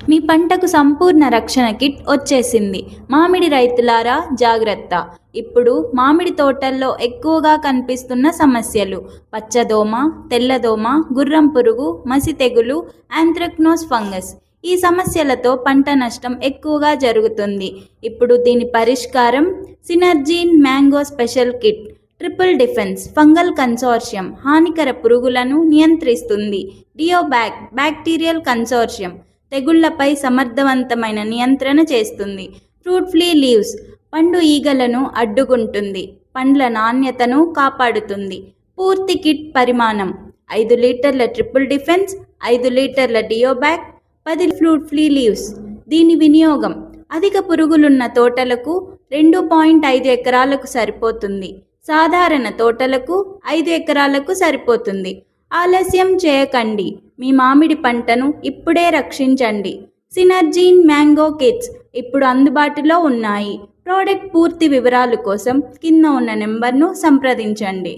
మీ పంటకు సంపూర్ణ రక్షణ కిట్ వచ్చేసింది. మామిడి రైతులారా జాగ్రత్త! ఇప్పుడు మామిడి తోటల్లో ఎక్కువగా కనిపిస్తున్న సమస్యలు: పచ్చదోమ, తెల్లదోమ, గుర్రం పురుగు, మసి తెగులు, ఆంథ్రాక్నోస్ ఫంగస్. ఈ సమస్యలతో పంట నష్టం ఎక్కువగా జరుగుతుంది. ఇప్పుడు దీని పరిష్కారం సినర్జీన్ mango special kit. Triple defence fungal consortium హానికర పురుగులను నియంత్రిస్తుంది. డియోబ్యాక్ బ్యాక్టీరియల్ కన్సార్షియం తెగుళ్లపై సమర్థవంతమైన నియంత్రణ చేస్తుంది. ఫ్రూట్ ఫ్లీ లీవ్స్ పండు ఈగలను అడ్డుకుంటుంది, పండ్ల నాణ్యతను కాపాడుతుంది. పూర్తి కిట్ పరిమాణం: 5 లీటర్ల ట్రిపుల్ డిఫెన్స్, 5 లీటర్ల డియోబ్యాక్, 10 ఫ్రూట్ ఫ్లీ లీవ్స్. దీని వినియోగం: అధిక పురుగులున్న తోటలకు 2.5 ఎకరాలకు సరిపోతుంది. సాధారణ తోటలకు 5 ఎకరాలకు సరిపోతుంది. ఆలస్యం చేయకండి, మీ మామిడి పంటను ఇప్పుడే రక్షించండి. సినర్జీన్ మ్యాంగో కిట్స్ ఇప్పుడు అందుబాటులో ఉన్నాయి. ప్రోడక్ట్ పూర్తి వివరాల కోసం కింద ఉన్న నెంబర్ను సంప్రదించండి.